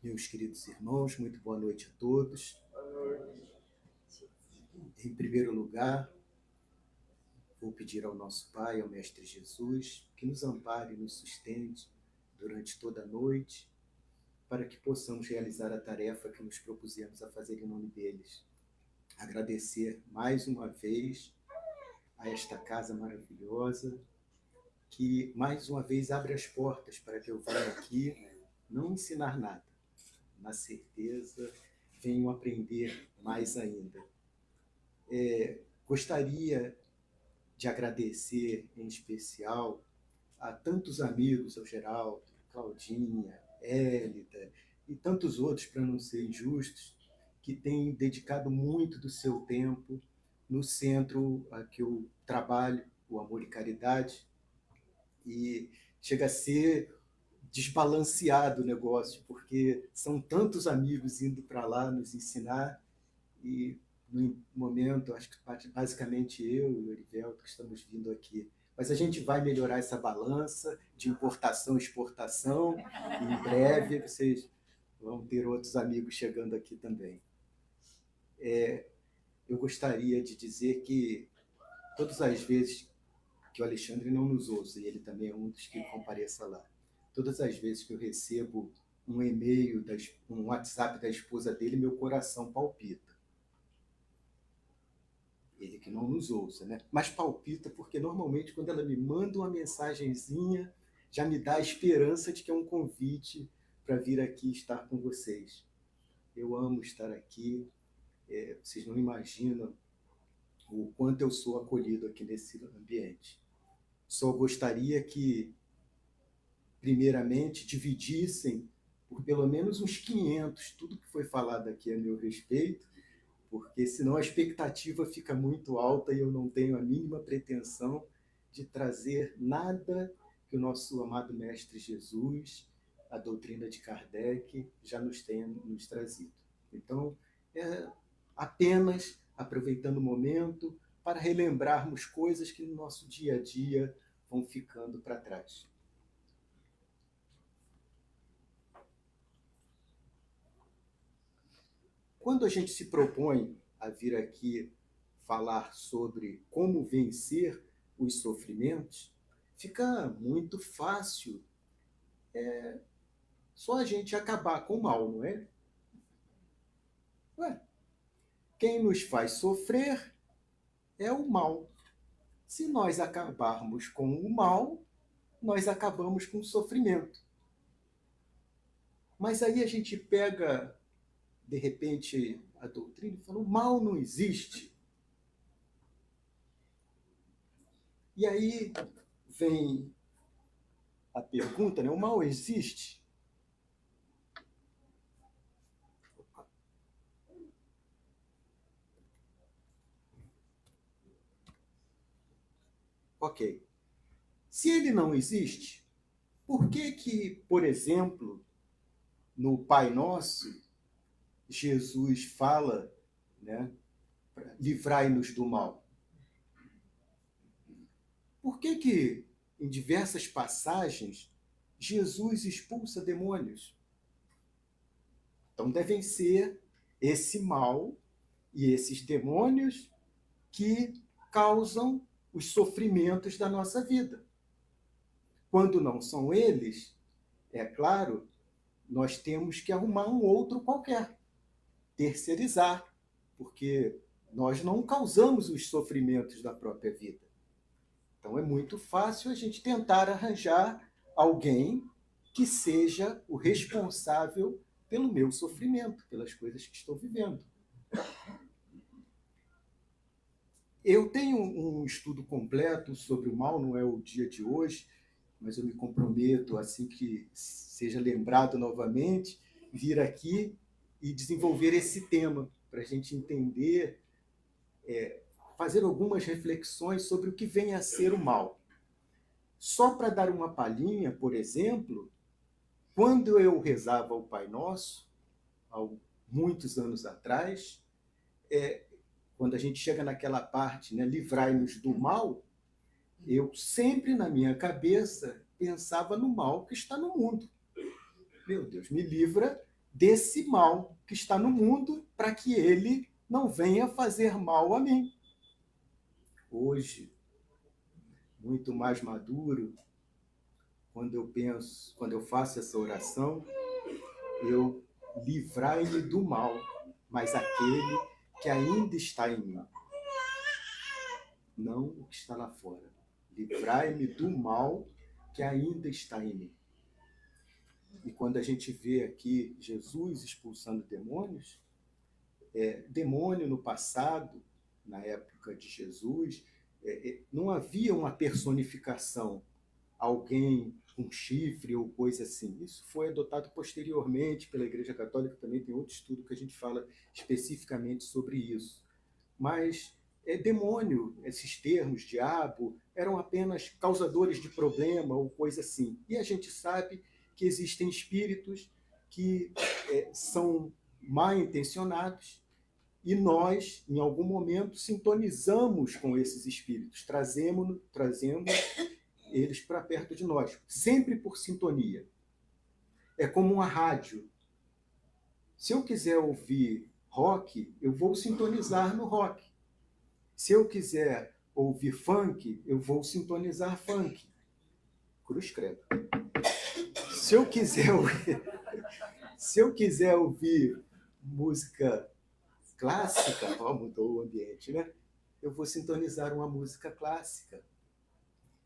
Meus queridos irmãos, muito boa noite a todos. Em primeiro lugar, vou pedir ao nosso Pai, ao Mestre Jesus, que nos ampare e nos sustente durante toda a noite, para que possamos realizar a tarefa que nos propusemos a fazer em nome deles. Agradecer mais uma vez a esta casa maravilhosa, que mais uma vez abre as portas para que eu venha aqui não ensinar nada, na certeza venho aprender mais ainda. Gostaria de agradecer em especial a tantos amigos, ao Geraldo, Claudinha, Hélida e tantos outros, para não ser injustos, que têm dedicado muito do seu tempo no centro a que eu trabalho, o Amor e Caridade, e chega a ser desbalanceado o negócio, porque são tantos amigos indo para lá nos ensinar e, no momento, acho que basicamente eu e o Erivelto que estamos vindo aqui. Mas a gente vai melhorar essa balança de importação e exportação e em breve vocês vão ter outros amigos chegando aqui também. Eu gostaria de dizer que todas as vezes que o Alexandre não nos ouça, e ele também é um dos que compareça lá, todas as vezes que eu recebo um e-mail, um WhatsApp da esposa dele, meu coração palpita. Ele que não nos ouça, né? Mas palpita porque normalmente quando ela me manda uma mensagenzinha, já me dá a esperança de que é um convite para vir aqui estar com vocês. Eu amo estar aqui, vocês não imaginam o quanto eu sou acolhido aqui nesse ambiente. Só gostaria que, primeiramente, dividissem por pelo menos uns 500 tudo que foi falado aqui a meu respeito, porque senão a expectativa fica muito alta e eu não tenho a mínima pretensão de trazer nada que o nosso amado Mestre Jesus, a doutrina de Kardec, já nos tenha nos trazido. Então, apenas aproveitando o momento para relembrarmos coisas que no nosso dia a dia vão ficando para trás. Quando a gente se propõe a vir aqui falar sobre como vencer os sofrimentos, fica muito fácil só a gente acabar com o mal, não é? Quem nos faz sofrer é o mal. Se nós acabarmos com o mal, nós acabamos com o sofrimento. Mas aí a gente pega, de repente, a doutrina e fala: o mal não existe. E aí vem a pergunta, né? O mal existe? Ok. Se ele não existe, por que, por exemplo, no Pai Nosso, Jesus fala, né, livrai-nos do mal? Por que, em diversas passagens, Jesus expulsa demônios? Então, devem ser esse mal e esses demônios que causam os sofrimentos da nossa vida. Quando não são eles, é claro, nós temos que arrumar um outro qualquer, terceirizar, porque nós não causamos os sofrimentos da própria vida. Então é muito fácil a gente tentar arranjar alguém que seja o responsável pelo meu sofrimento, pelas coisas que estou vivendo. Eu tenho um estudo completo sobre o mal, não é o dia de hoje, mas eu me comprometo, assim que seja lembrado novamente, vir aqui e desenvolver esse tema, para a gente entender, fazer algumas reflexões sobre o que vem a ser o mal. Só para dar uma palhinha, por exemplo, quando eu rezava o Pai Nosso, há muitos anos atrás, quando a gente chega naquela parte, né, livrai-nos do mal, eu sempre na minha cabeça pensava no mal que está no mundo. Meu Deus, me livra desse mal que está no mundo para que ele não venha fazer mal a mim. Hoje, muito mais maduro, quando eu faço essa oração, eu livrai-me do mal, mas aquele que ainda está em mim, não o que está lá fora. Livrai-me do mal que ainda está em mim. E quando a gente vê aqui Jesus expulsando demônios, demônio no passado, na época de Jesus, não havia uma personificação, alguém com chifre ou coisa assim. Isso foi adotado posteriormente pela Igreja Católica, também tem outro estudo que a gente fala especificamente sobre isso. Mas demônio, esses termos, diabo, eram apenas causadores de problema ou coisa assim. E a gente sabe que existem espíritos que são mal intencionados e nós, em algum momento, sintonizamos com esses espíritos, trazemos eles para perto de nós, sempre por sintonia. É como uma rádio. Se eu quiser ouvir rock, eu vou sintonizar no rock. Se eu quiser ouvir funk, eu vou sintonizar funk. Cruz credo. Se eu quiser ouvir música clássica, mudou o ambiente, né? Eu vou sintonizar uma música clássica.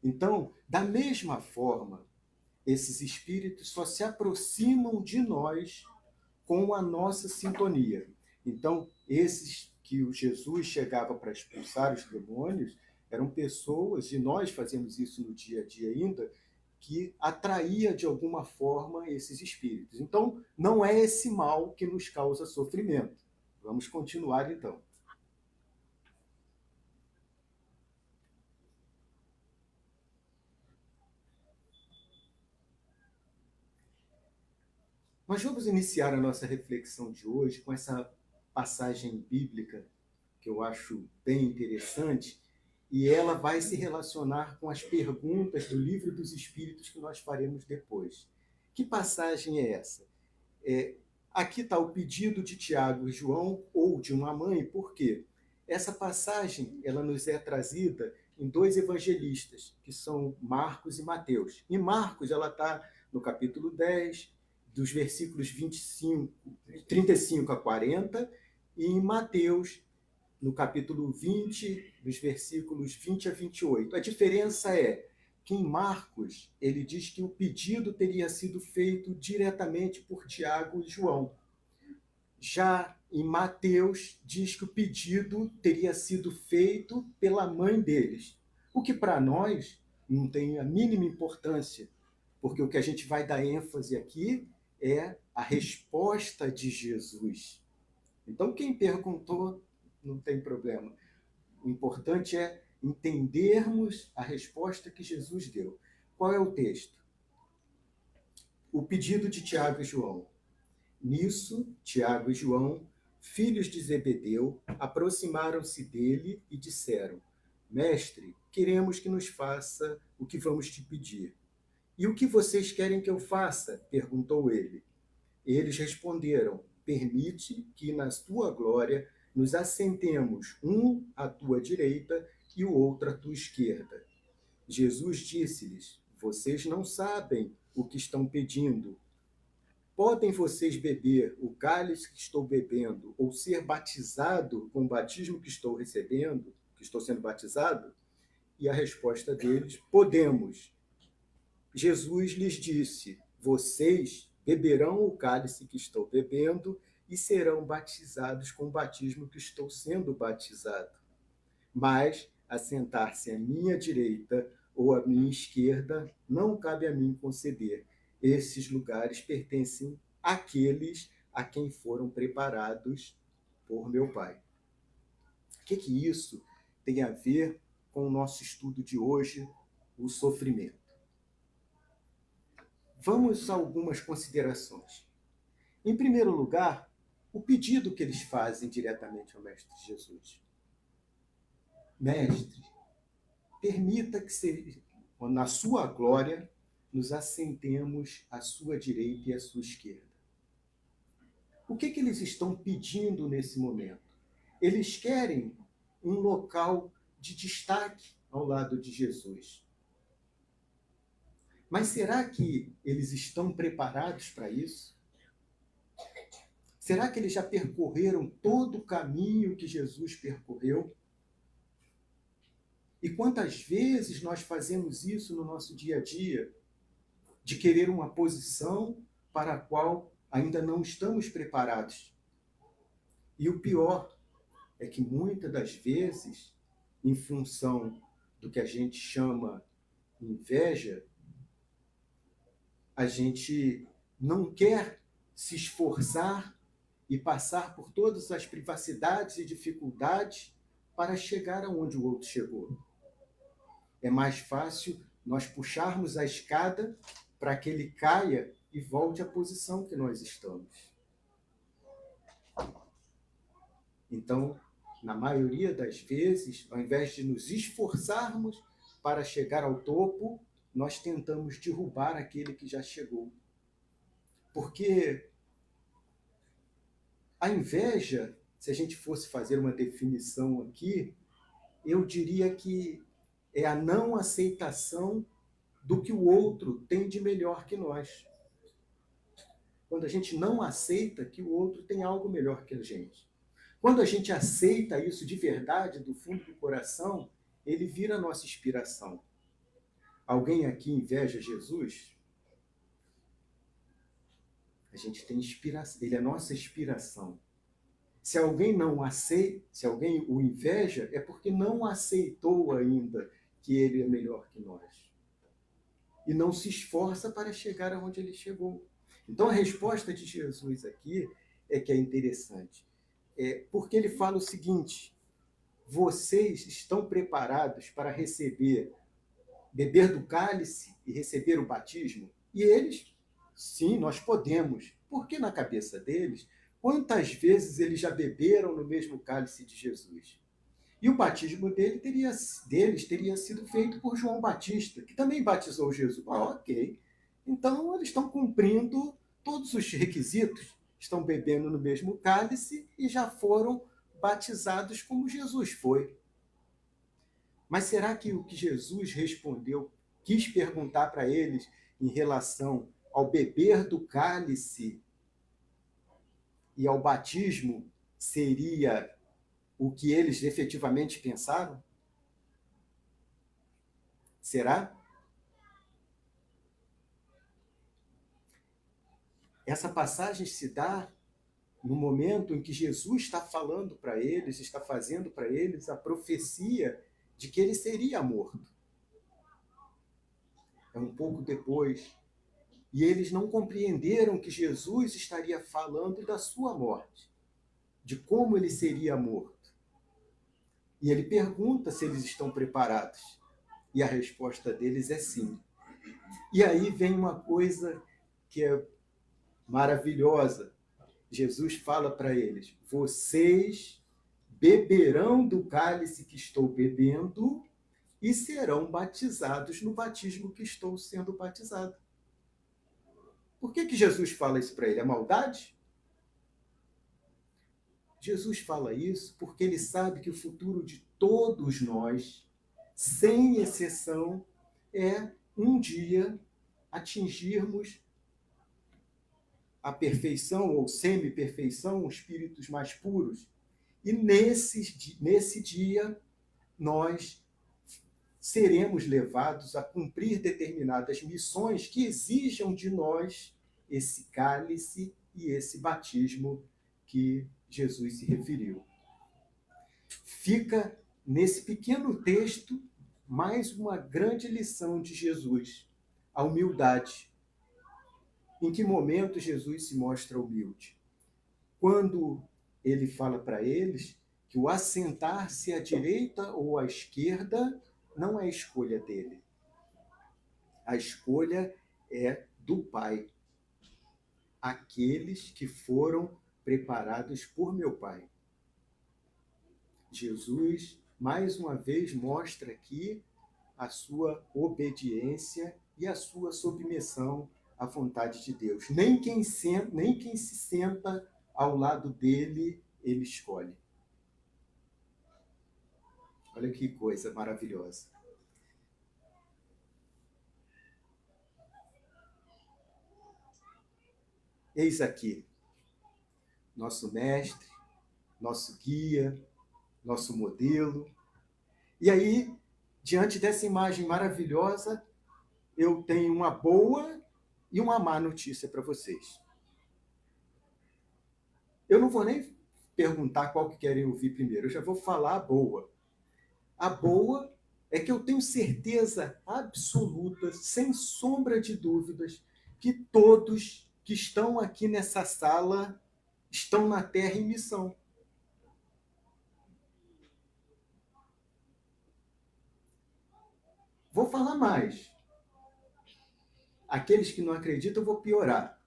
Então, da mesma forma, esses espíritos só se aproximam de nós com a nossa sintonia. Então, esses que o Jesus chegava para expulsar os demônios eram pessoas, e nós fazemos isso no dia a dia ainda, que atraía de alguma forma esses espíritos. Então, não é esse mal que nos causa sofrimento. Vamos continuar então. Nós vamos iniciar a nossa reflexão de hoje com essa passagem bíblica que eu acho bem interessante, e ela vai se relacionar com as perguntas do Livro dos Espíritos que nós faremos depois. Que passagem é essa? Aqui está o pedido de Tiago e João, ou de uma mãe, por quê? Essa passagem ela nos é trazida em dois evangelistas, que são Marcos e Mateus. Em Marcos, ela está no capítulo 10, dos versículos 35 a 40, e em Mateus, no capítulo 20, dos versículos 20 a 28. A diferença é que em Marcos, ele diz que o pedido teria sido feito diretamente por Tiago e João. Já em Mateus, diz que o pedido teria sido feito pela mãe deles. O que para nós não tem a mínima importância, porque o que a gente vai dar ênfase aqui é a resposta de Jesus. Então, quem perguntou, não tem problema. O importante é entendermos a resposta que Jesus deu. Qual é o texto? O pedido de Tiago e João. Nisso, Tiago e João, filhos de Zebedeu, aproximaram-se dele e disseram: Mestre, queremos que nos faça o que vamos te pedir. E o que vocês querem que eu faça? Perguntou ele. Eles responderam: Permite que na tua glória nos assentemos, um à tua direita e o outro à tua esquerda. Jesus disse-lhes: Vocês não sabem o que estão pedindo. Podem vocês beber o cálice que estou bebendo ou ser batizado com o batismo que estou recebendo, que estou sendo batizado? E a resposta deles: Podemos. Jesus lhes disse: Vocês beberão o cálice que estou bebendo e serão batizados com o batismo que estou sendo batizado. Mas assentar-se à minha direita ou à minha esquerda não cabe a mim conceder. Esses lugares pertencem àqueles a quem foram preparados por meu Pai. O que isso tem a ver com o nosso estudo de hoje, o sofrimento? Vamos a algumas considerações. Em primeiro lugar, o pedido que eles fazem diretamente ao Mestre Jesus. Mestre, permita que, na sua glória, nos assentemos à sua direita e à sua esquerda. O que eles estão pedindo nesse momento? Eles querem um local de destaque ao lado de Jesus. Mas será que eles estão preparados para isso? Será que eles já percorreram todo o caminho que Jesus percorreu? E quantas vezes nós fazemos isso no nosso dia a dia, de querer uma posição para a qual ainda não estamos preparados? E o pior é que muitas das vezes, em função do que a gente chama inveja, a gente não quer se esforçar e passar por todas as privacidades e dificuldades para chegar aonde o outro chegou. É mais fácil nós puxarmos a escada para que ele caia e volte à posição que nós estamos. Então, na maioria das vezes, ao invés de nos esforçarmos para chegar ao topo, nós tentamos derrubar aquele que já chegou. Porque a inveja, se a gente fosse fazer uma definição aqui, eu diria que é a não aceitação do que o outro tem de melhor que nós. Quando a gente não aceita que o outro tem algo melhor que a gente. Quando a gente aceita isso de verdade, do fundo do coração, ele vira a nossa inspiração. Alguém aqui inveja Jesus? A gente tem inspiração, ele é a nossa inspiração. Se alguém não aceita, se alguém o inveja, é porque não aceitou ainda que ele é melhor que nós. E não se esforça para chegar aonde ele chegou. Então a resposta de Jesus aqui é que é interessante. Porque ele fala o seguinte: vocês estão preparados para beber do cálice e receber o batismo? E eles, sim, nós podemos. Porque na cabeça deles, quantas vezes eles já beberam no mesmo cálice de Jesus? E o batismo deles teria sido feito por João Batista, que também batizou Jesus. Ok. Então, eles estão cumprindo todos os requisitos, estão bebendo no mesmo cálice e já foram batizados como Jesus foi. Mas será que o que Jesus respondeu, quis perguntar para eles em relação ao beber do cálice e ao batismo seria o que eles efetivamente pensaram? Será? Essa passagem se dá no momento em que Jesus está falando para eles, está fazendo para eles a profecia de que ele seria morto. É um pouco depois. E eles não compreenderam que Jesus estaria falando da sua morte, de como ele seria morto. E ele pergunta se eles estão preparados. E a resposta deles é sim. E aí vem uma coisa que é maravilhosa. Jesus fala para eles: vocês beberão do cálice que estou bebendo e serão batizados no batismo que estou sendo batizado. Por que Jesus fala isso para ele? É maldade? Jesus fala isso porque ele sabe que o futuro de todos nós, sem exceção, é um dia atingirmos a perfeição ou semi-perfeição, espíritos mais puros. E nesse dia, nós seremos levados a cumprir determinadas missões que exijam de nós esse cálice e esse batismo que Jesus se referiu. Fica nesse pequeno texto mais uma grande lição de Jesus, a humildade. Em que momento Jesus se mostra humilde? quando ele fala para eles que o assentar-se à direita ou à esquerda não é escolha dele. A escolha é do Pai. Aqueles que foram preparados por meu Pai. Jesus, mais uma vez, mostra aqui a sua obediência e a sua submissão à vontade de Deus. Nem quem se senta ao lado dele, ele escolhe. Olha que coisa maravilhosa. Eis aqui, nosso mestre, nosso guia, nosso modelo. E aí, diante dessa imagem maravilhosa, eu tenho uma boa e uma má notícia para vocês. Eu não vou nem perguntar qual que querem ouvir primeiro, eu já vou falar a boa. A boa é que eu tenho certeza absoluta, sem sombra de dúvidas, que todos que estão aqui nessa sala estão na Terra em missão. Vou falar mais. Aqueles que não acreditam, eu vou piorar.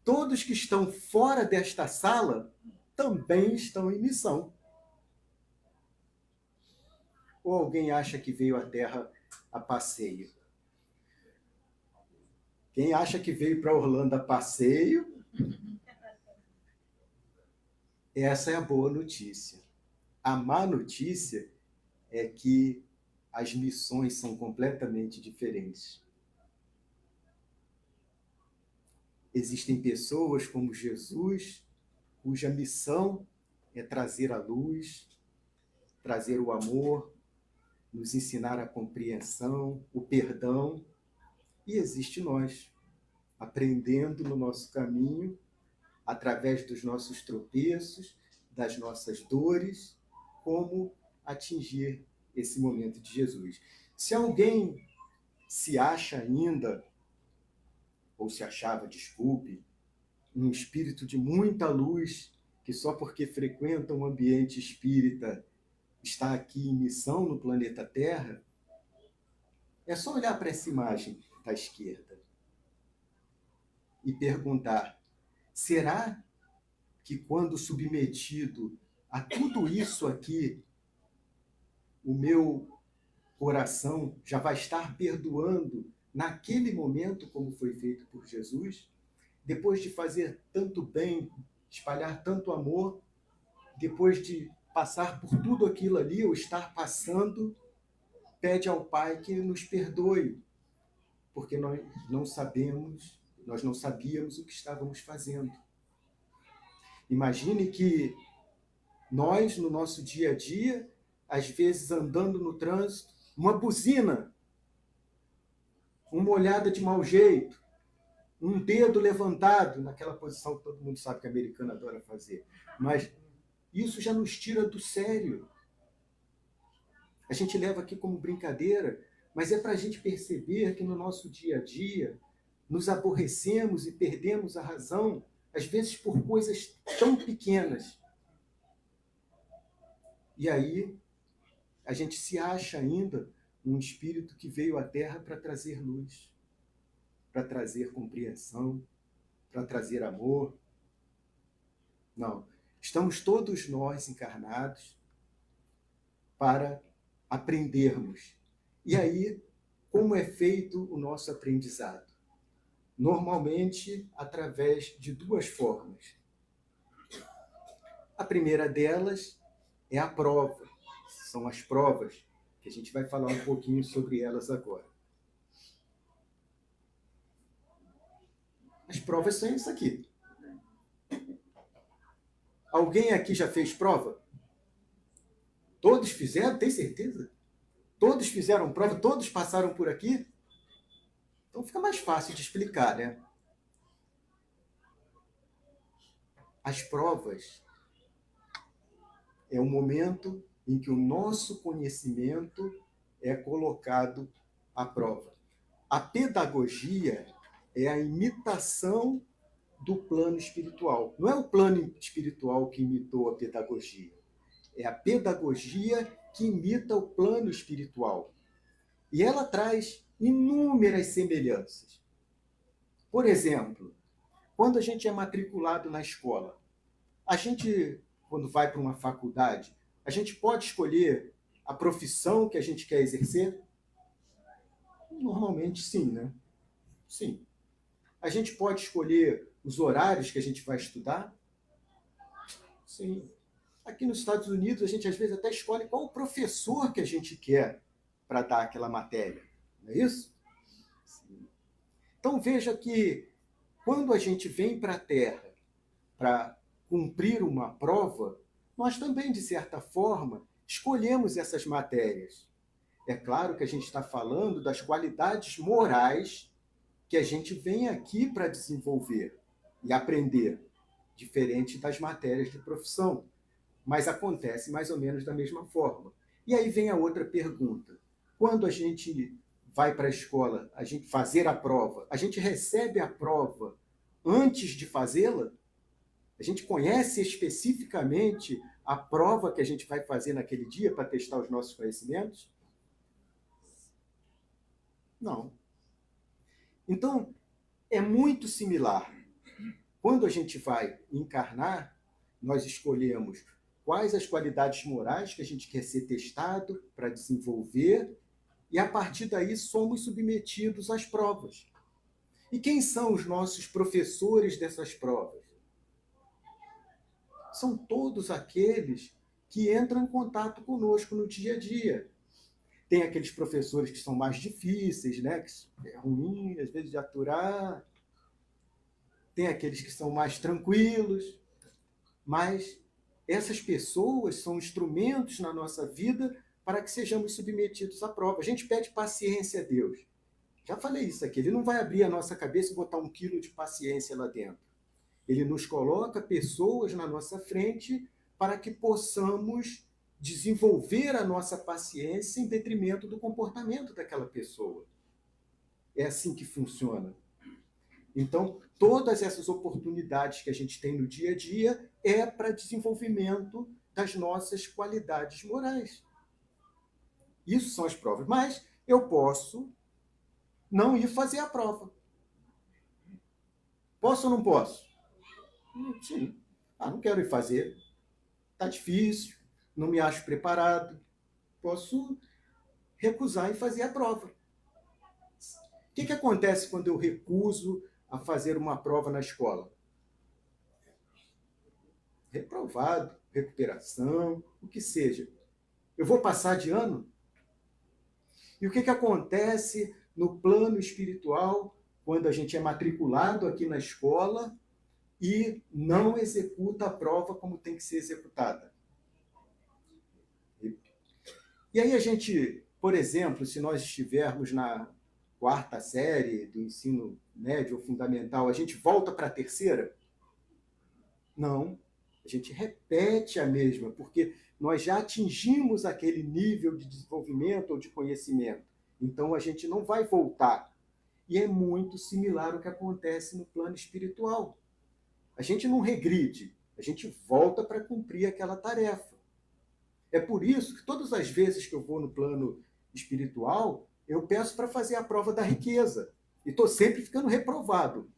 Todos que estão fora desta sala também estão em missão. Ou alguém acha que veio à Terra a passeio? Quem acha que veio para Orlando a passeio, essa é a boa notícia. A má notícia é que as missões são completamente diferentes. Existem pessoas como Jesus, cuja missão é trazer a luz, trazer o amor, nos ensinar a compreensão, o perdão. E existe nós, aprendendo no nosso caminho, através dos nossos tropeços, das nossas dores, como atingir esse momento de Jesus. Se alguém se acha ainda, ou se achava, desculpe, um espírito de muita luz, que só porque frequenta um ambiente espírita está aqui em missão no planeta Terra, é só olhar para essa imagem da esquerda e perguntar: será que quando submetido a tudo isso aqui, o meu coração já vai estar perdoando naquele momento como foi feito por Jesus? Depois de fazer tanto bem, espalhar tanto amor, depois de passar por tudo aquilo ali, ou estar passando, pede ao Pai que nos perdoe, porque nós não sabíamos o que estávamos fazendo. Imagine que nós, no nosso dia a dia, às vezes andando no trânsito, uma buzina, uma olhada de mau jeito, um dedo levantado, naquela posição que todo mundo sabe que o americano adora fazer. Mas isso já nos tira do sério. A gente leva aqui como brincadeira, mas é para a gente perceber que no nosso dia a dia nos aborrecemos e perdemos a razão, às vezes por coisas tão pequenas. E aí a gente se acha ainda um espírito que veio à Terra para trazer luz, para trazer compreensão, para trazer amor. Não, estamos todos nós encarnados para aprendermos. E aí, como é feito o nosso aprendizado? Normalmente, através de duas formas. A primeira delas é a prova. São as provas, que a gente vai falar um pouquinho sobre elas agora. As provas são isso aqui. Alguém aqui já fez prova? Todos fizeram? Tem certeza? Todos fizeram prova? Todos passaram por aqui? Então fica mais fácil de explicar, né? As provas é o momento em que o nosso conhecimento é colocado à prova. A pedagogia é a imitação do plano espiritual. Não é o plano espiritual que imitou a pedagogia. É a pedagogia que imita o plano espiritual. E ela traz inúmeras semelhanças. Por exemplo, quando a gente é matriculado na escola, a gente, quando vai para uma faculdade, a gente pode escolher a profissão que a gente quer exercer? Normalmente sim, né? Sim. A gente pode escolher os horários que a gente vai estudar? Sim. Aqui nos Estados Unidos, a gente às vezes até escolhe qual o professor que a gente quer para dar aquela matéria. Não é isso? Sim. Então veja que quando a gente vem para a Terra para cumprir uma prova, nós também, de certa forma, escolhemos essas matérias. É claro que a gente está falando das qualidades morais que a gente vem aqui para desenvolver e aprender, diferente das matérias de profissão. Mas acontece mais ou menos da mesma forma. E aí vem a outra pergunta. Quando a gente vai para a escola, a gente fazer a prova, a gente recebe a prova antes de fazê-la? A gente conhece especificamente a prova que a gente vai fazer naquele dia para testar os nossos conhecimentos? Não. Então, é muito similar. Quando a gente vai encarnar, nós escolhemos quais as qualidades morais que a gente quer ser testado para desenvolver, e a partir daí somos submetidos às provas. E quem são os nossos professores dessas provas? São todos aqueles que entram em contato conosco no dia a dia. Tem aqueles professores que são mais difíceis, né? Que é ruim, às vezes, de aturar. Tem aqueles que são mais tranquilos. Mas essas pessoas são instrumentos na nossa vida para que sejamos submetidos à prova. A gente pede paciência a Deus. Já falei isso aqui. Ele não vai abrir a nossa cabeça e botar 1 quilo de paciência lá dentro. Ele nos coloca pessoas na nossa frente para que possamos desenvolver a nossa paciência em detrimento do comportamento daquela pessoa. É assim que funciona. Então, todas essas oportunidades que a gente tem no dia a dia é para desenvolvimento das nossas qualidades morais. Isso são as provas. Mas eu posso não ir fazer a prova. Posso ou não posso? Sim. Não quero ir fazer. Está difícil, não me acho preparado. Posso recusar e fazer a prova. O que acontece quando eu recuso a fazer uma prova na escola? Reprovado, recuperação, o que seja. Eu vou passar de ano? E o que acontece no plano espiritual quando a gente é matriculado aqui na escola e não executa a prova como tem que ser executada? E aí a gente, por exemplo, se nós estivermos na 4ª série do ensino médio ou fundamental, a gente volta para a 3ª? Não. A gente repete a mesma, porque nós já atingimos aquele nível de desenvolvimento ou de conhecimento. Então a gente não vai voltar. E é muito similar ao que acontece no plano espiritual. A gente não regride, a gente volta para cumprir aquela tarefa. É por isso que todas as vezes que eu vou no plano espiritual, eu peço para fazer a prova da riqueza. E estou sempre ficando reprovado.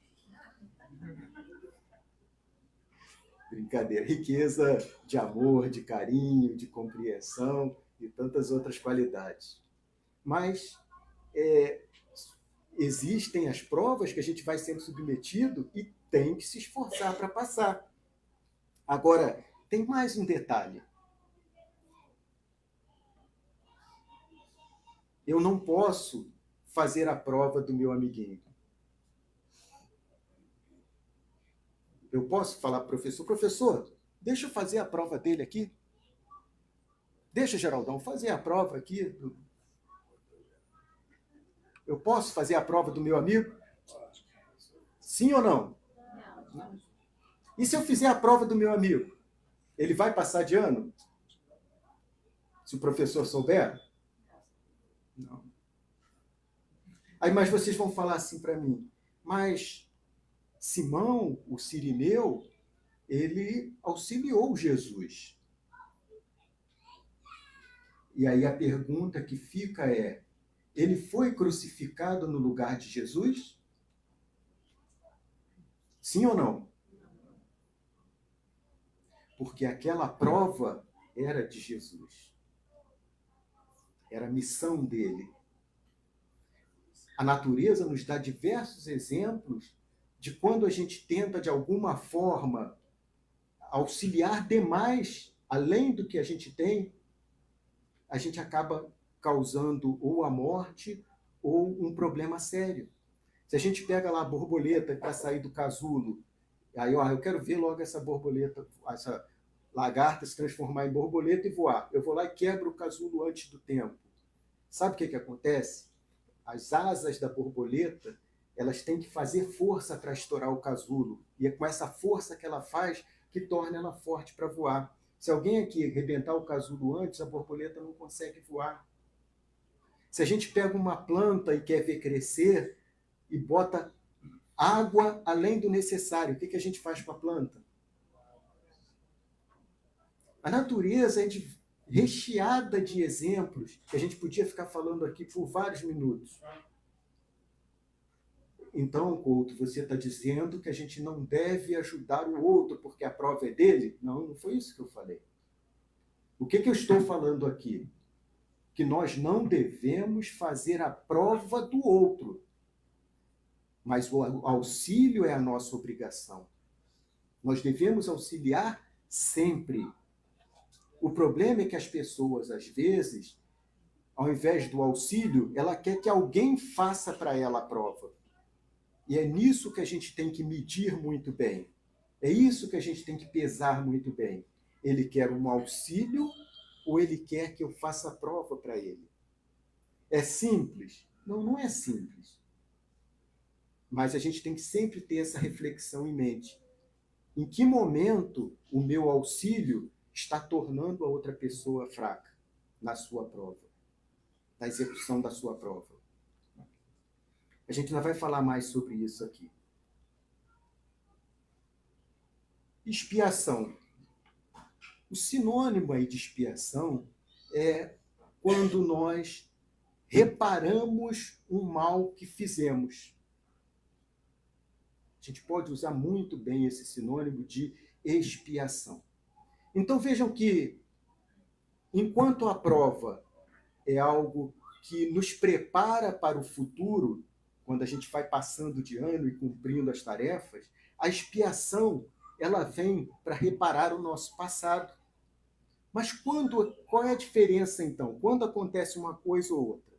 Brincadeira. Riqueza de amor, de carinho, de compreensão e tantas outras qualidades. Mas existem as provas que a gente vai sendo submetido e tem que se esforçar para passar. Agora, tem mais um detalhe. Eu não posso fazer a prova do meu amiguinho. Eu posso falar para o professor, deixa eu fazer a prova dele aqui. Deixa, Geraldão, fazer a prova aqui. Eu posso fazer a prova do meu amigo? Sim ou não? Não. E se eu fizer a prova do meu amigo? Ele vai passar de ano? Se o professor souber? Não. Aí, mas vocês vão falar assim para mim, mas Simão, o sirineu, ele auxiliou Jesus. E aí a pergunta que fica é: ele foi crucificado no lugar de Jesus? Sim ou não? Porque aquela prova era de Jesus. Era a missão dele. A natureza nos dá diversos exemplos de quando a gente tenta, de alguma forma, auxiliar demais, além do que a gente acaba causando ou a morte ou um problema sério. Se a gente pega lá a borboleta para sair do casulo, aí eu quero ver logo essa borboleta, essa lagarta se transformar em borboleta e voar. Eu vou lá e quebro o casulo antes do tempo. Sabe o que acontece? As asas da borboleta, elas têm que fazer força para estourar o casulo. E é com essa força que ela faz que torna ela forte para voar. Se alguém aqui arrebentar o casulo antes, a borboleta não consegue voar. Se a gente pega uma planta e quer ver crescer e bota água além do necessário, o que a gente faz com a planta? A natureza é recheada de exemplos que a gente podia ficar falando aqui por vários minutos. Então, Couto, você está dizendo que a gente não deve ajudar o outro porque a prova é dele? Não, não foi isso que eu falei. O que eu estou falando aqui? Que nós não devemos fazer a prova do outro, mas o auxílio é a nossa obrigação. Nós devemos auxiliar sempre. O problema é que as pessoas, às vezes, ao invés do auxílio, ela quer que alguém faça para ela a prova. E é nisso que a gente tem que medir muito bem. É isso que a gente tem que pesar muito bem. Ele quer um auxílio ou ele quer que eu faça a prova para ele? É simples? Não, não é simples. Mas a gente tem que sempre ter essa reflexão em mente. Em que momento o meu auxílio está tornando a outra pessoa fraca na sua prova, na execução da sua prova? A gente ainda vai falar mais sobre isso aqui. Expiação. O sinônimo aí de expiação é quando nós reparamos um mal que fizemos. A gente pode usar muito bem esse sinônimo de expiação. Então vejam que, enquanto a prova é algo que nos prepara para o futuro, quando a gente vai passando de ano e cumprindo as tarefas, a expiação ela vem para reparar o nosso passado. Mas qual é a diferença, então? Quando acontece uma coisa ou outra?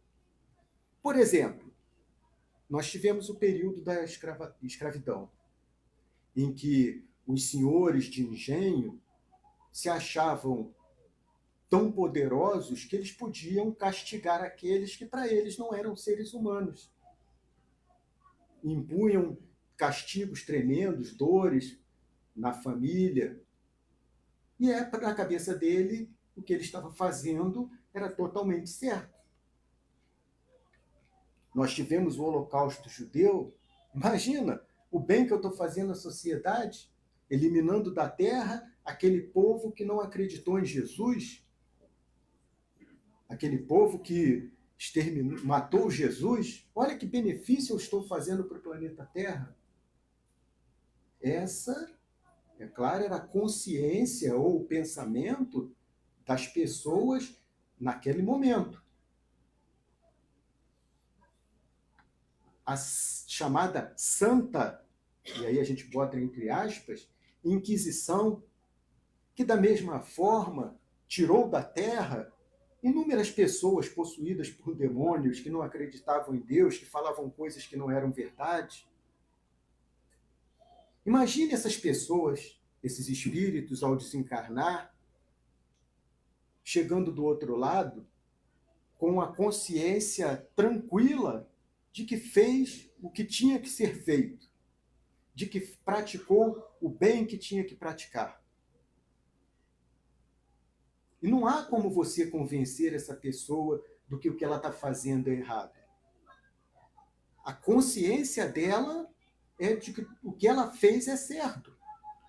Por exemplo, nós tivemos o período da escravidão, em que os senhores de engenho se achavam tão poderosos que eles podiam castigar aqueles que para eles não eram seres humanos. Impunham castigos tremendos, dores na família. E na cabeça dele, o que ele estava fazendo era totalmente certo. Nós tivemos o Holocausto judeu. Imagina o bem que eu estou fazendo à sociedade, eliminando da terra aquele povo que não acreditou em Jesus, aquele povo que matou Jesus. Olha que benefício eu estou fazendo para o planeta Terra. Essa, é claro, era a consciência ou o pensamento das pessoas naquele momento. A chamada Santa, e aí a gente bota entre aspas, Inquisição, que da mesma forma tirou da terra inúmeras pessoas possuídas por demônios, que não acreditavam em Deus, que falavam coisas que não eram verdade. Imagine essas pessoas, esses espíritos, ao desencarnar, chegando do outro lado, com a consciência tranquila de que fez o que tinha que ser feito, de que praticou o bem que tinha que praticar. E não há como você convencer essa pessoa do que o que ela está fazendo é errado. A consciência dela é de que o que ela fez é certo.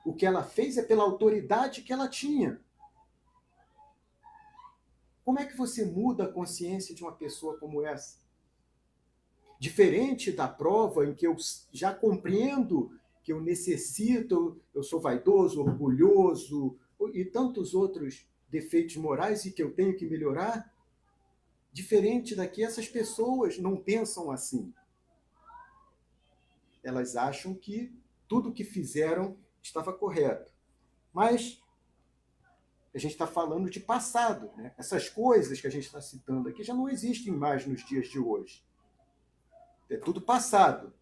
O que ela fez é pela autoridade que ela tinha. Como é que você muda a consciência de uma pessoa como essa? Diferente da prova em que eu já compreendo que eu necessito, eu sou vaidoso, orgulhoso e tantos outros defeitos morais e que eu tenho que melhorar, diferente daqui, essas pessoas não pensam assim. Elas acham que tudo que fizeram estava correto. Mas a gente está falando de passado, né? Essas coisas que a gente está citando aqui já não existem mais nos dias de hoje. É tudo passado.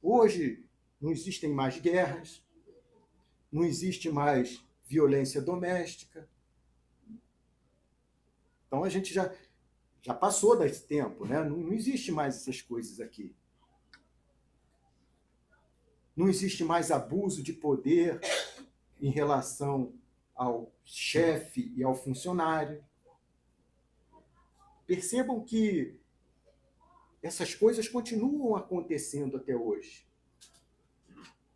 Hoje não existem mais guerras, não existe mais violência doméstica. Então a gente já passou desse tempo, né? Não existe mais essas coisas aqui. Não existe mais abuso de poder em relação ao chefe e ao funcionário. Percebam que essas coisas continuam acontecendo até hoje.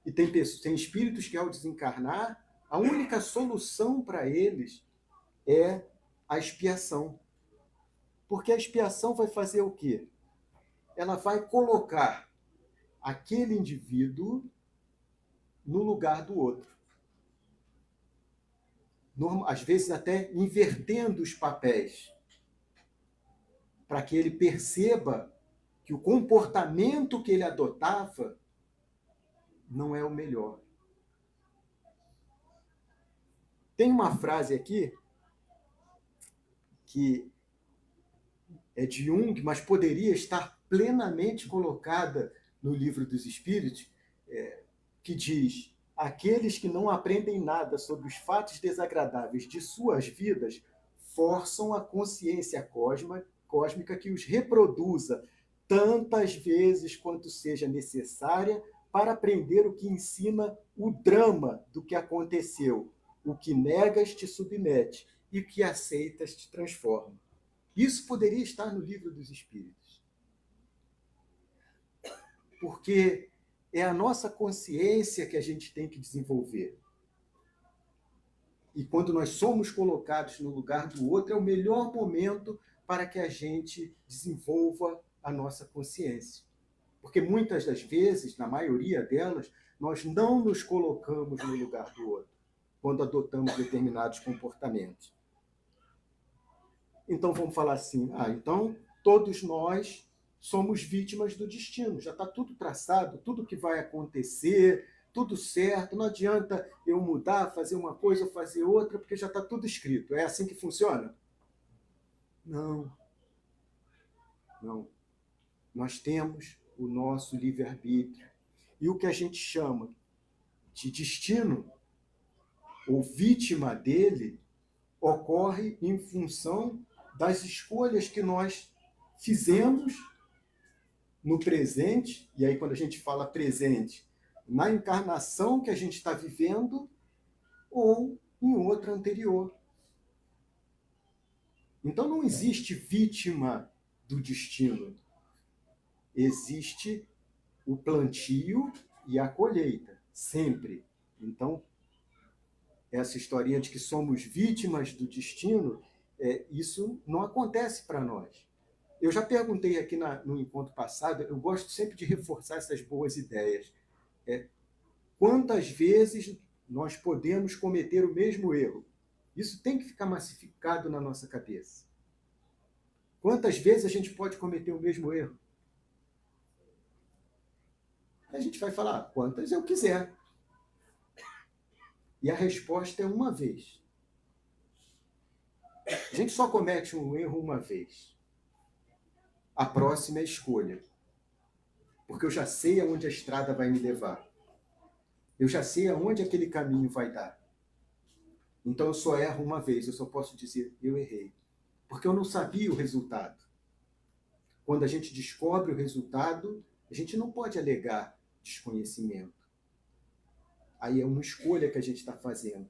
E tem espíritos que, ao desencarnar, a única solução para eles é a expiação. Porque a expiação vai fazer o quê? Ela vai colocar aquele indivíduo no lugar do outro. Às vezes até invertendo os papéis, para que ele perceba que o comportamento que ele adotava não é o melhor. Tem uma frase aqui que é de Jung, mas poderia estar plenamente colocada no Livro dos Espíritos, que diz: aqueles que não aprendem nada sobre os fatos desagradáveis de suas vidas forçam a consciência cósmica que os reproduza tantas vezes quanto seja necessária para aprender o que ensina o drama do que aconteceu. O que negas te submete e o que aceitas te transforma. Isso poderia estar no Livro dos Espíritos. Porque é a nossa consciência que a gente tem que desenvolver. E quando nós somos colocados no lugar do outro, é o melhor momento para que a gente desenvolva a nossa consciência. Porque muitas das vezes, na maioria delas, nós não nos colocamos no lugar do outro quando adotamos determinados comportamentos. Então vamos falar assim, então todos nós somos vítimas do destino, já está tudo traçado, tudo que vai acontecer, tudo certo, não adianta eu mudar, fazer uma coisa ou fazer outra, porque já está tudo escrito. É assim que funciona? Não. Não. Nós temos o nosso livre-arbítrio. E o que a gente chama de destino, ou vítima dele, ocorre em função das escolhas que nós fizemos no presente, e aí quando a gente fala presente, na encarnação que a gente está vivendo ou em outra anterior. Então não existe vítima do destino. Existe o plantio e a colheita, sempre. Então, essa historinha de que somos vítimas do destino, isso não acontece para nós. Eu já perguntei aqui no encontro passado, eu gosto sempre de reforçar essas boas ideias. Quantas vezes nós podemos cometer o mesmo erro? Isso tem que ficar massificado na nossa cabeça. Quantas vezes a gente pode cometer o mesmo erro? A gente vai falar, quantas eu quiser. E a resposta é uma vez. A gente só comete um erro uma vez. A próxima é escolha. Porque eu já sei aonde a estrada vai me levar. Eu já sei aonde aquele caminho vai dar. Então eu só erro uma vez, eu só posso dizer, eu errei. Porque eu não sabia o resultado. Quando a gente descobre o resultado, a gente não pode alegar desconhecimento. Aí é uma escolha que a gente está fazendo.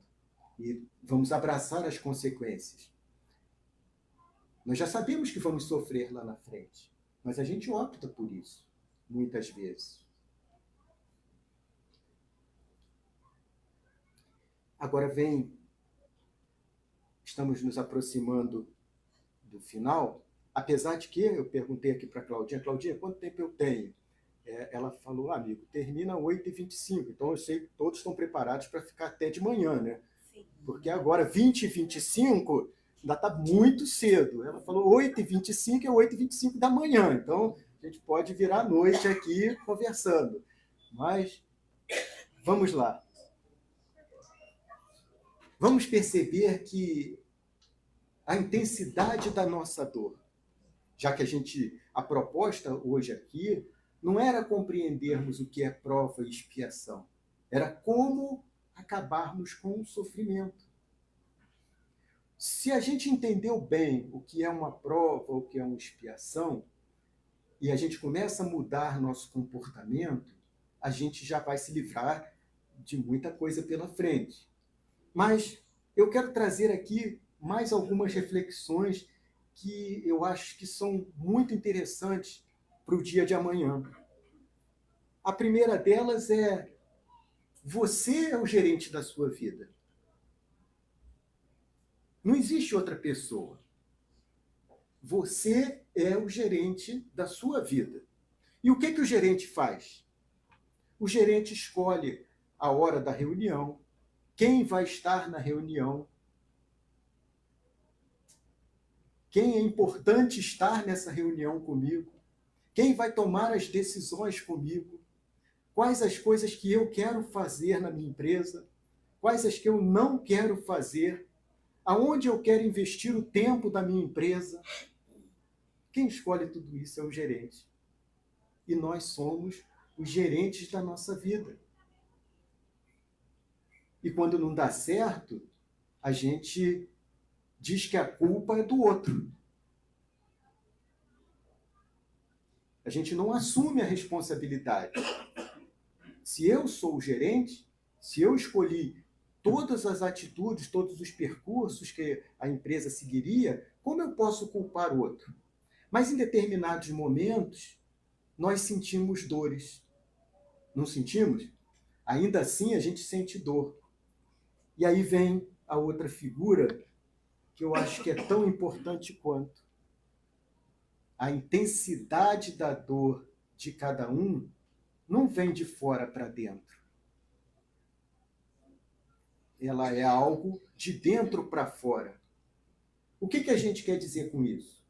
E vamos abraçar as consequências. Nós já sabemos que vamos sofrer lá na frente, mas a gente opta por isso, muitas vezes. Agora estamos nos aproximando do final, apesar de que eu perguntei aqui para a Claudinha, quanto tempo eu tenho? Ela falou, amigo, termina 8h25, então eu sei que todos estão preparados para ficar até de manhã, né? Sim. Porque agora, 20h25, ainda está muito cedo. Ela falou 8h25, é 8h25 da manhã, então a gente pode virar a noite aqui conversando. Mas vamos lá. Vamos perceber que a intensidade da nossa dor, já que a proposta hoje aqui não era compreendermos o que é prova e expiação, era como acabarmos com o sofrimento. Se a gente entendeu bem o que é uma prova, o que é uma expiação, e a gente começa a mudar nosso comportamento, a gente já vai se livrar de muita coisa pela frente. Mas eu quero trazer aqui mais algumas reflexões que eu acho que são muito interessantes para o dia de amanhã. A primeira delas é: você é o gerente da sua vida. Não existe outra pessoa. Você é o gerente da sua vida. E o que o gerente faz? O gerente escolhe a hora da reunião, quem vai estar na reunião, quem é importante estar nessa reunião comigo, quem vai tomar as decisões comigo, quais as coisas que eu quero fazer na minha empresa, quais as que eu não quero fazer, aonde eu quero investir o tempo da minha empresa. Quem escolhe tudo isso é o gerente. E nós somos os gerentes da nossa vida. E quando não dá certo, a gente diz que a culpa é do outro. A gente não assume a responsabilidade. Se eu sou o gerente, se eu escolhi todas as atitudes, todos os percursos que a empresa seguiria, como eu posso culpar o outro? Mas em determinados momentos, nós sentimos dores. Não sentimos? Ainda assim, a gente sente dor. E aí vem a outra figura que eu acho que é tão importante quanto. A intensidade da dor de cada um não vem de fora para dentro. Ela é algo de dentro para fora. O que a gente quer dizer com isso?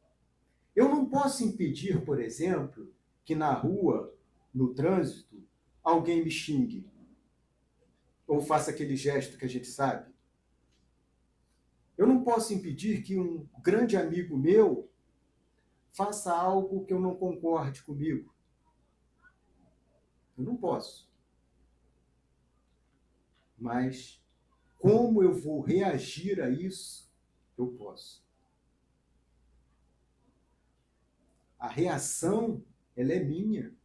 Eu não posso impedir, por exemplo, que na rua, no trânsito, alguém me xingue. Ou faça aquele gesto que a gente sabe. Eu não posso impedir que um grande amigo meu faça algo que eu não concorde comigo. Eu não posso. Mas como eu vou reagir a isso, eu posso. A reação, ela é minha.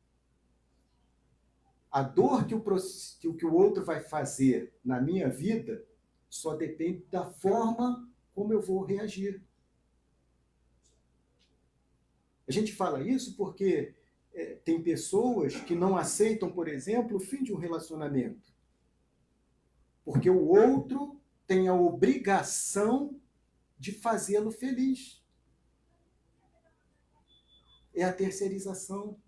A dor que o outro vai fazer na minha vida só depende da forma como eu vou reagir. A gente fala isso porque tem pessoas que não aceitam, por exemplo, o fim de um relacionamento. Porque o outro tem a obrigação de fazê-lo feliz. É a terceirização.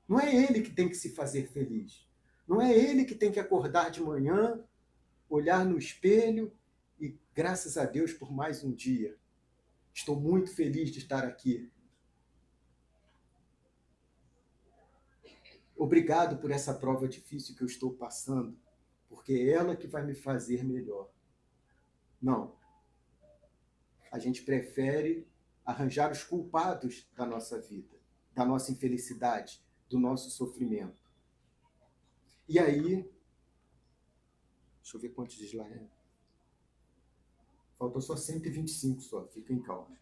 Não é ele que tem que se fazer feliz. Não é ele que tem que acordar de manhã, olhar no espelho e, graças a Deus, por mais um dia. Estou muito feliz de estar aqui. Obrigado por essa prova difícil que eu estou passando, porque é ela que vai me fazer melhor. Não. A gente prefere arranjar os culpados da nossa vida, da nossa infelicidade, do nosso sofrimento. E aí, deixa eu ver quantos slides. Faltou só 125 só, fiquem calmos.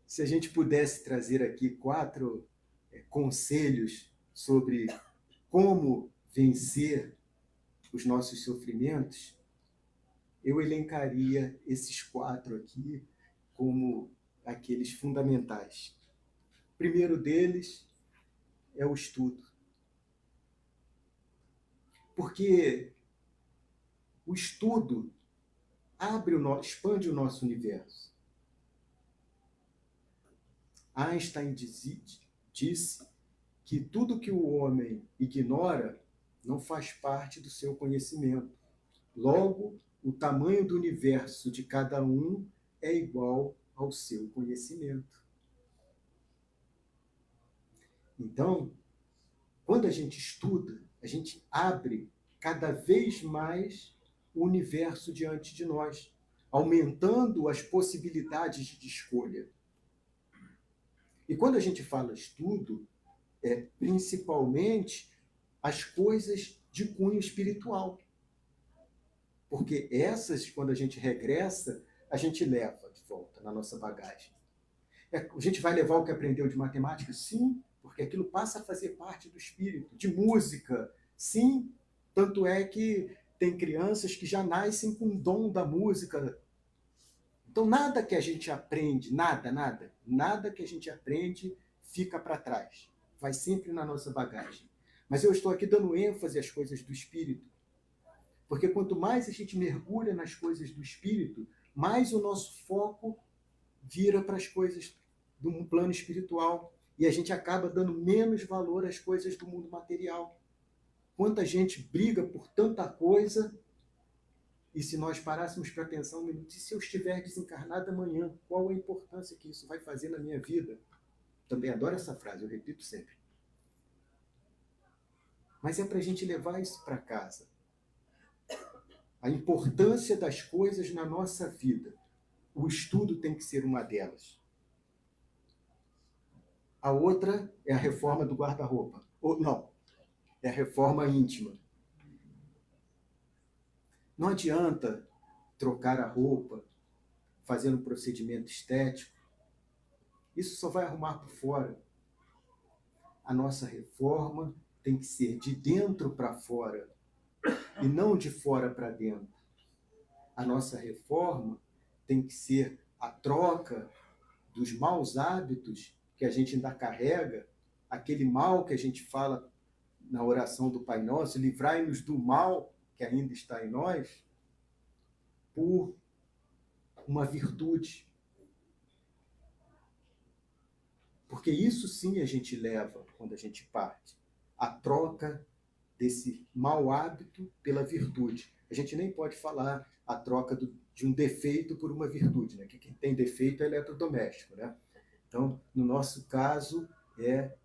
Se a gente pudesse trazer aqui 4 conselhos sobre como vencer os nossos sofrimentos, eu elencaria esses 4 aqui como aqueles fundamentais. O primeiro deles é o estudo. Porque o estudo expande o nosso universo. Einstein disse que tudo que o homem ignora não faz parte do seu conhecimento. Logo, o tamanho do universo de cada um é igual ao seu conhecimento. Então, quando a gente estuda, a gente abre cada vez mais o universo diante de nós, aumentando as possibilidades de escolha. E quando a gente fala estudo, é principalmente as coisas de cunho espiritual. Porque essas, quando a gente regressa, a gente leva de volta na nossa bagagem. A gente vai levar o que aprendeu de matemática? Sim, porque aquilo passa a fazer parte do espírito. De música? Sim, tanto é que tem crianças que já nascem com o dom da música. Então, nada que a gente aprende, nada que a gente aprende fica para trás. Vai sempre na nossa bagagem. Mas eu estou aqui dando ênfase às coisas do espírito. Porque quanto mais a gente mergulha nas coisas do espírito, mais o nosso foco vira para as coisas do plano espiritual. E a gente acaba dando menos valor às coisas do mundo material. Quanta gente briga por tanta coisa, e se nós parássemos para pensar um minuto, e se eu estiver desencarnado amanhã, qual a importância que isso vai fazer na minha vida? Também adoro essa frase, eu repito sempre. Mas é para a gente levar isso para casa. A importância das coisas na nossa vida. O estudo tem que ser uma delas. A outra é a reforma do guarda-roupa. Ou não, é a reforma íntima. Não adianta trocar a roupa, fazer um procedimento estético. Isso só vai arrumar por fora. A nossa reforma tem que ser de dentro para fora e não de fora para dentro. A nossa reforma tem que ser a troca dos maus hábitos que a gente ainda carrega, aquele mal que a gente fala na oração do Pai Nosso, livrai-nos do mal que ainda está em nós, por uma virtude. Porque isso sim a gente leva quando a gente parte. A troca desse mau hábito pela virtude. A gente nem pode falar a troca de um defeito por uma virtude, né? Que quem tem defeito é eletrodoméstico, né? Então, no nosso caso, é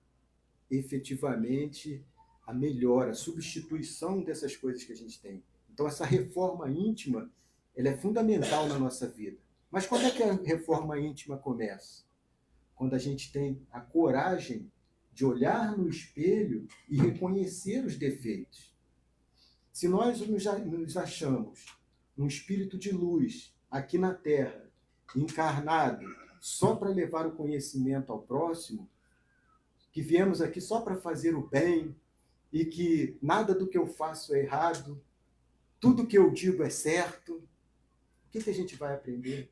efetivamente a melhora, a substituição dessas coisas que a gente tem. Então, essa reforma íntima, ela é fundamental na nossa vida. Mas quando é que a reforma íntima começa? Quando a gente tem a coragem de olhar no espelho e reconhecer os defeitos. Se nós nos achamos um espírito de luz aqui na Terra, encarnado só para levar o conhecimento ao próximo, que viemos aqui só para fazer o bem e que nada do que eu faço é errado, tudo que eu digo é certo, o que a gente vai aprender?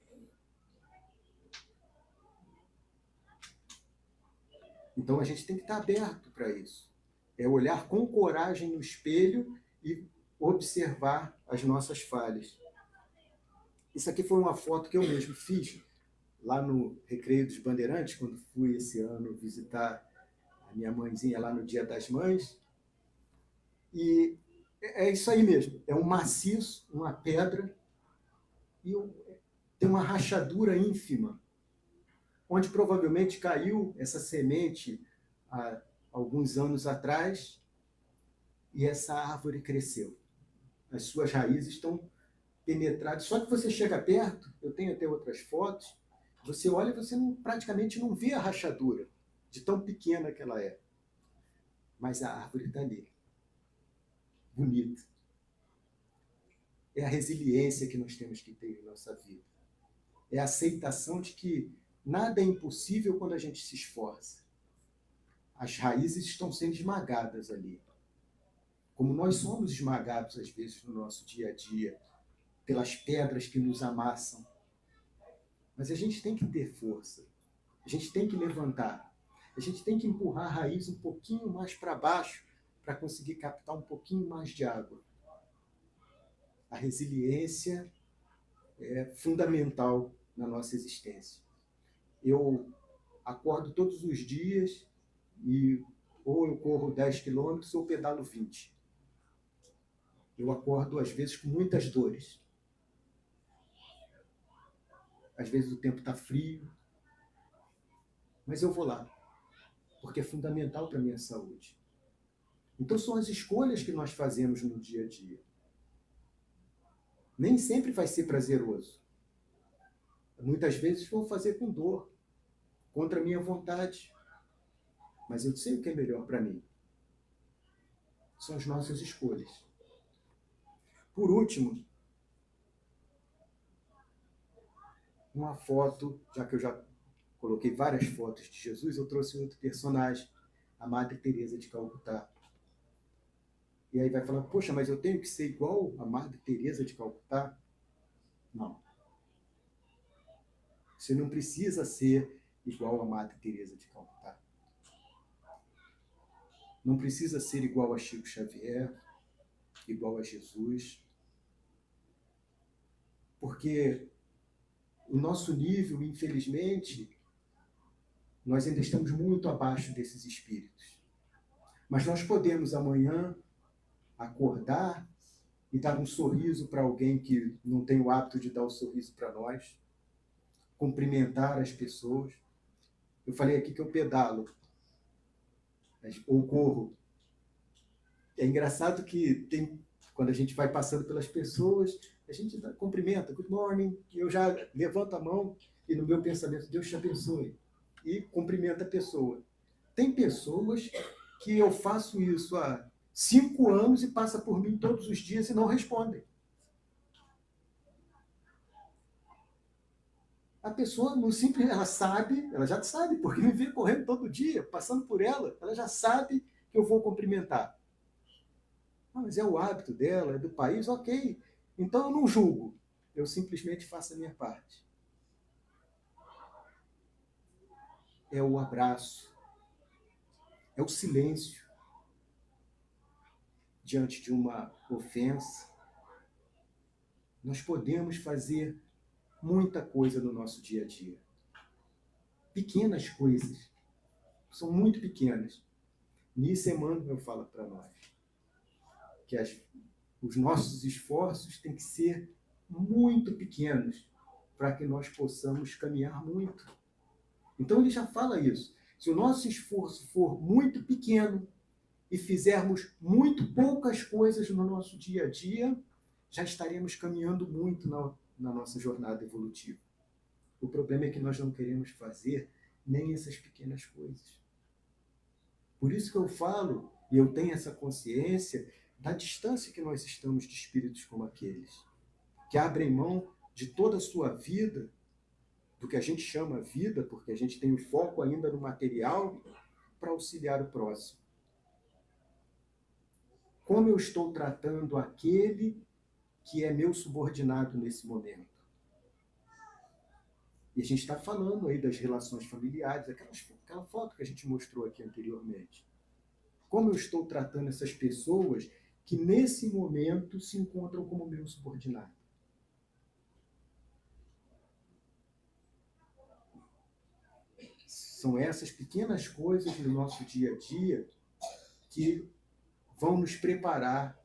Então a gente tem que estar aberto para isso. É olhar com coragem no espelho e observar as nossas falhas. Isso aqui foi uma foto que eu mesmo fiz lá no Recreio dos Bandeirantes, quando fui esse ano visitar a minha mãezinha lá no Dia das Mães. E é isso aí mesmo. É um maciço, uma pedra, e tem uma rachadura ínfima, onde provavelmente caiu essa semente há alguns anos atrás, e essa árvore cresceu. As suas raízes estão penetradas. Só que você chega perto, eu tenho até outras fotos, você olha e você praticamente não vê a rachadura, de tão pequena que ela é. Mas a árvore está ali. Bonita. É a resiliência que nós temos que ter em nossa vida. É a aceitação de que nada é impossível quando a gente se esforça. As raízes estão sendo esmagadas ali. Como nós somos esmagados, às vezes, no nosso dia a dia, pelas pedras que nos amassam. Mas a gente tem que ter força. A gente tem que levantar. A gente tem que empurrar a raiz um pouquinho mais para baixo para conseguir captar um pouquinho mais de água. A resiliência é fundamental na nossa existência. Eu acordo todos os dias e ou eu corro 10 quilômetros ou pedalo 20. Eu acordo, às vezes, com muitas dores. Às vezes o tempo está frio, mas eu vou lá, porque é fundamental para a minha saúde. Então são as escolhas que nós fazemos no dia a dia. Nem sempre vai ser prazeroso. Muitas vezes vou fazer com dor, contra a minha vontade. Mas eu sei o que é melhor para mim. São as nossas escolhas. Por último, uma foto, já que eu já coloquei várias fotos de Jesus, eu trouxe outro personagem, a Madre Teresa de Calcutá. E aí vai falar, poxa, mas eu tenho que ser igual a Madre Teresa de Calcutá? Não. Você não precisa ser igual a Madre Teresa de Calcutá. Não precisa ser igual a Chico Xavier, igual a Jesus. Porque o nosso nível, infelizmente, nós ainda estamos muito abaixo desses espíritos. Mas nós podemos amanhã acordar e dar um sorriso para alguém que não tem o hábito de dar o sorriso para nós, cumprimentar as pessoas. Eu falei aqui que eu pedalo, ou corro. É engraçado que quando a gente vai passando pelas pessoas, a gente cumprimenta, good morning, eu já levanto a mão e no meu pensamento, Deus te abençoe, e cumprimenta a pessoa. Tem pessoas que eu faço isso há 5 anos e passa por mim todos os dias e não respondem. A pessoa, no simples, ela já sabe, porque me vê correndo todo dia, passando por ela já sabe que eu vou cumprimentar. Mas é o hábito dela, é do país, ok. Então eu não julgo, eu simplesmente faço a minha parte. É o abraço, é o silêncio diante de uma ofensa. Nós podemos fazer muita coisa no nosso dia a dia. Pequenas coisas, são muito pequenas. Nisso Emmanuel fala para nós que os nossos esforços têm que ser muito pequenos para que nós possamos caminhar muito. Então ele já fala isso. Se o nosso esforço for muito pequeno e fizermos muito poucas coisas no nosso dia a dia, já estaremos caminhando muito na nossa jornada evolutiva. O problema é que nós não queremos fazer nem essas pequenas coisas. Por isso que eu falo, e eu tenho essa consciência, da distância que nós estamos de espíritos como aqueles, que abrem mão de toda a sua vida, do que a gente chama vida, porque a gente tem o foco ainda no material, para auxiliar o próximo. Como eu estou tratando aquele que é meu subordinado nesse momento? E a gente está falando aí das relações familiares, aquela foto que a gente mostrou aqui anteriormente. Como eu estou tratando essas pessoas que nesse momento se encontram como meu subordinado? São essas pequenas coisas do nosso dia a dia que vão nos preparar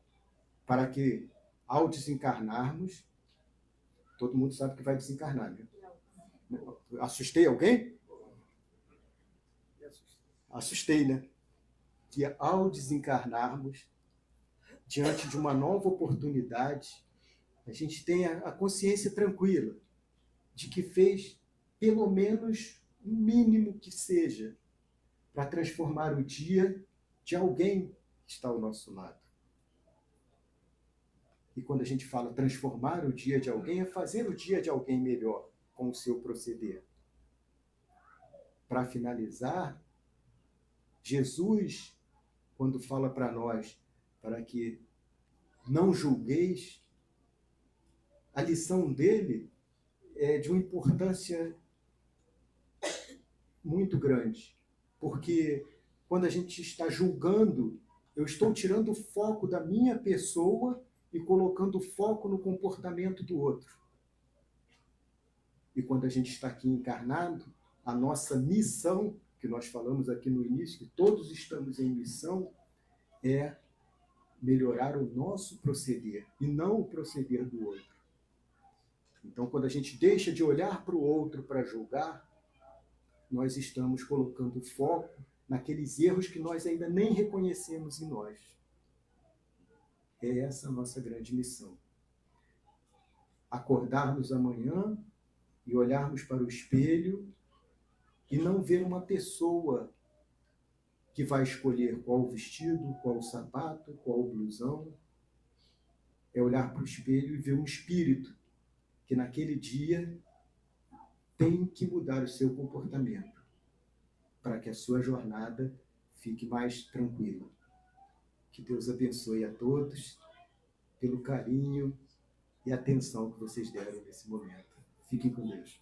para que, ao desencarnarmos, todo mundo sabe que vai desencarnar, né? Assustei alguém? Assustei, né? Que ao desencarnarmos, diante de uma nova oportunidade, a gente tenha a consciência tranquila de que fez pelo menos o mínimo que seja para transformar o dia de alguém que está ao nosso lado. E quando a gente fala transformar o dia de alguém, é fazer o dia de alguém melhor com o seu proceder. Para finalizar, Jesus, quando fala para nós para que não julgueis, a lição dele é de uma importância muito grande, porque quando a gente está julgando, Eu estou tirando o foco da minha pessoa e colocando o foco no comportamento do outro. E quando a gente está aqui encarnado, a nossa missão, que nós falamos aqui no início, que todos estamos em missão, é melhorar o nosso proceder e não o proceder do outro. Então, quando a gente deixa de olhar para o outro para julgar, nós estamos colocando foco naqueles erros que nós ainda nem reconhecemos em nós. É essa a nossa grande missão. Acordarmos amanhã e olharmos para o espelho e não ver uma pessoa que vai escolher qual o vestido, qual o sapato, qual o blusão. É olhar para o espelho e ver um espírito que naquele dia tem que mudar o seu comportamento para que a sua jornada fique mais tranquila. Que Deus abençoe a todos pelo carinho e atenção que vocês deram nesse momento. Fiquem com Deus.